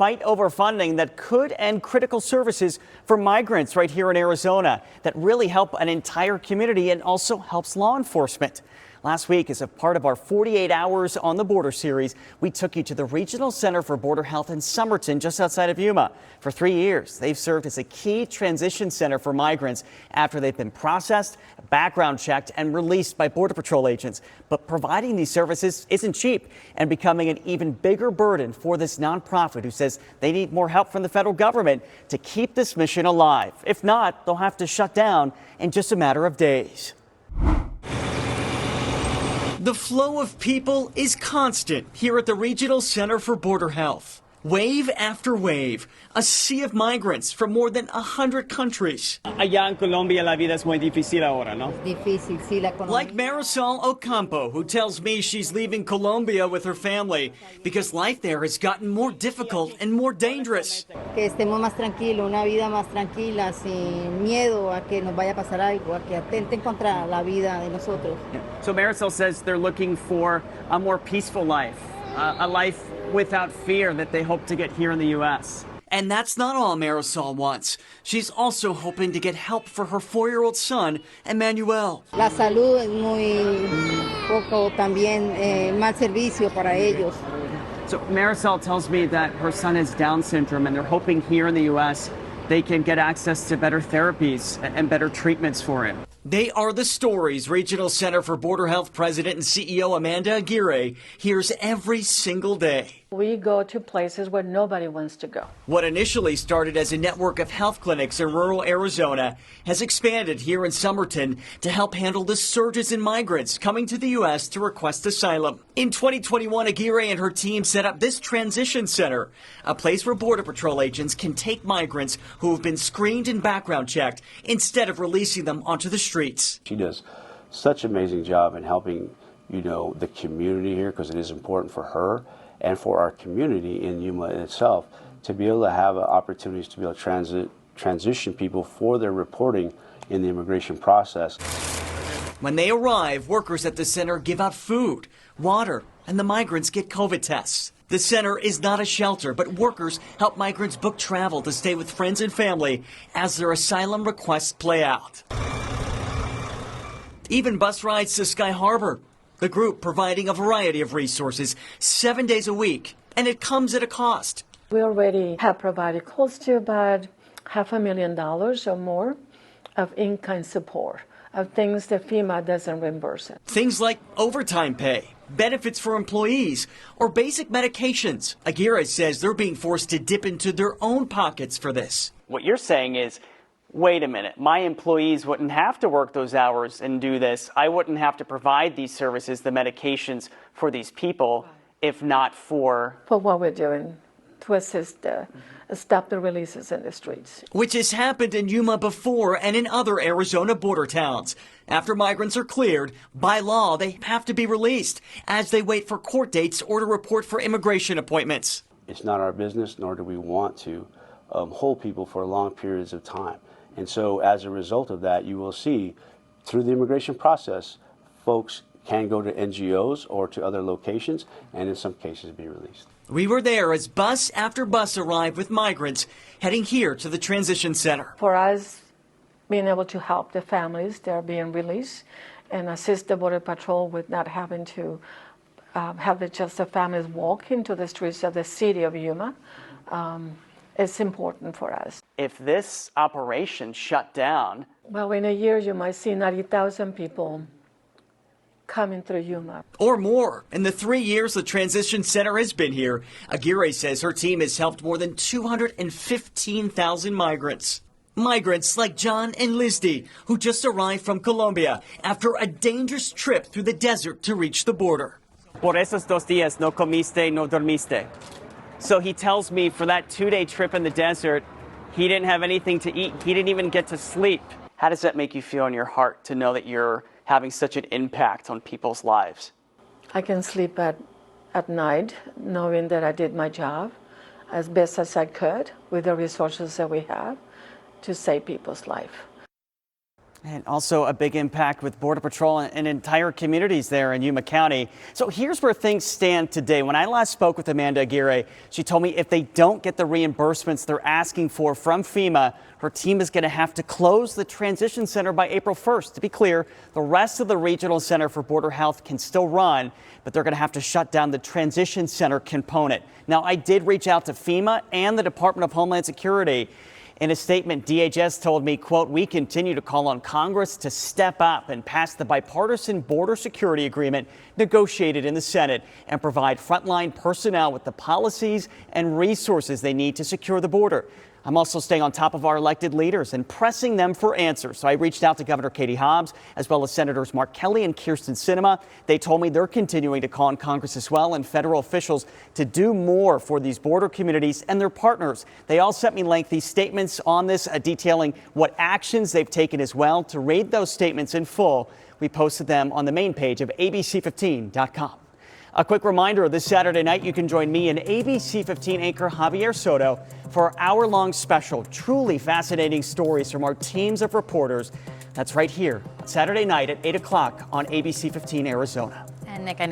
fight over funding that could end critical services for migrants right here in Arizona that really help an entire community and also helps law enforcement. Last week, as a part of our 48 Hours on the Border series, we took you to the Regional Center for Border Health in Somerton, just outside of Yuma. For 3 years, they've served as a key transition center for migrants after they've been processed, background checked, and released by Border Patrol agents. But providing these services isn't cheap and becoming an even bigger burden for this nonprofit who says they need more help from the federal government to keep this mission alive. If not, they'll have to shut down in just a matter of days. The flow of people is constant here at the Regional Center for Border Health. Wave after wave, a sea of migrants from more than 100 countries. Allá en Colombia la vida es muy difícil ahora, ¿no? Difícil, sí, la economía. Like Marisol Ocampo, who tells me she's leaving Colombia with her family because life there has gotten more difficult and more dangerous. Que estemos más tranquilos, una vida más tranquila, sin miedo a que nos vaya a pasar algo, a que atenten contra la vida de nosotros. So Marisol says they're looking for a more peaceful life, a life without fear that they hope to get here in the U.S. And that's not all Marisol wants. She's also hoping to get help for her 4-year-old son, Emmanuel. La salud es muy poco también mal servicio para ellos. So Marisol tells me that her son has Down syndrome and they're hoping here in the U.S. they can get access to better therapies and better treatments for him. They are the stories Regional Center for Border Health President and CEO Amanda Aguirre hears every single day. We go to places where nobody wants to go. What initially started as a network of health clinics in rural Arizona has expanded here in Somerton to help handle the surges in migrants coming to the U.S. to request asylum. In 2021, Aguirre and her team set up this transition center, a place where Border Patrol agents can take migrants who have been screened and background checked instead of releasing them onto the streets. She does such an amazing job in helping, the community here, because it is important for her and for our community in Yuma itself to be able to have opportunities to be able to transition people for their reporting in the immigration process. When they arrive, workers at the center give out food, water, and the migrants get COVID tests. The center is not a shelter, but workers help migrants book travel to stay with friends and family as their asylum requests play out. Even bus rides to Sky Harbor. The group providing a variety of resources 7 days a week, and it comes at a cost. We already have provided close to about $500,000 or more of in-kind support, of things that FEMA doesn't reimburse. Things like overtime pay, benefits for employees, or basic medications. Aguirre says they're being forced to dip into their own pockets for this. What you're saying is, wait a minute, my employees wouldn't have to work those hours and do this. I wouldn't have to provide these services, the medications for these people, if not for what we're doing to assist stop the releases in the streets. Which has happened in Yuma before and in other Arizona border towns. After migrants are cleared, by law, they have to be released as they wait for court dates or to report for immigration appointments. It's not our business, nor do we want to hold people for long periods of time. And so as a result of that, you will see through the immigration process, folks can go to NGOs or to other locations and in some cases be released. We were there as bus after bus arrived with migrants heading here to the transition center. For us, being able to help the families that are being released and assist the Border Patrol with not having to have just the families walk into the streets of the city of Yuma, it's important for us. If this operation shut down, well, in a year you might see 90,000 people coming through Yuma. Or more. In the 3 years the transition center has been here, Aguirre says her team has helped more than 215,000 migrants. Migrants like John and Lizzie, who just arrived from Colombia after a dangerous trip through the desert to reach the border. Por esos 2 días no comiste, no dormiste. So he tells me for that 2-day trip in the desert, he didn't have anything to eat. He didn't even get to sleep. How does that make you feel in your heart to know that you're having such an impact on people's lives? I can sleep at night knowing that I did my job as best as I could with the resources that we have to save people's life. And also a big impact with Border Patrol and entire communities there in Yuma County. So here's where things stand today. When I last spoke with Amanda Aguirre, she told me if they don't get the reimbursements they're asking for from FEMA, her team is going to have to close the transition center by April 1st. To be clear, the rest of the Regional Center for Border Health can still run, but they're going to have to shut down the transition center component. Now, I did reach out to FEMA and the Department of Homeland Security. In a statement, DHS told me, quote, "We continue to call on Congress to step up and pass the bipartisan border security agreement negotiated in the Senate and provide frontline personnel with the policies and resources they need to secure the border." I'm also staying on top of our elected leaders and pressing them for answers. So I reached out to Governor Katie Hobbs, as well as Senators Mark Kelly and Kyrsten Sinema. They told me they're continuing to call on Congress as well and federal officials to do more for these border communities and their partners. They all sent me lengthy statements on this, detailing what actions they've taken as well. To read those statements in full, we posted them on the main page of abc15.com. A quick reminder, this Saturday night, you can join me and ABC 15 anchor Javier Soto for our hour-long special. Truly fascinating stories from our teams of reporters. That's right here, Saturday night at 8 o'clock on ABC 15 Arizona. And Nick, I know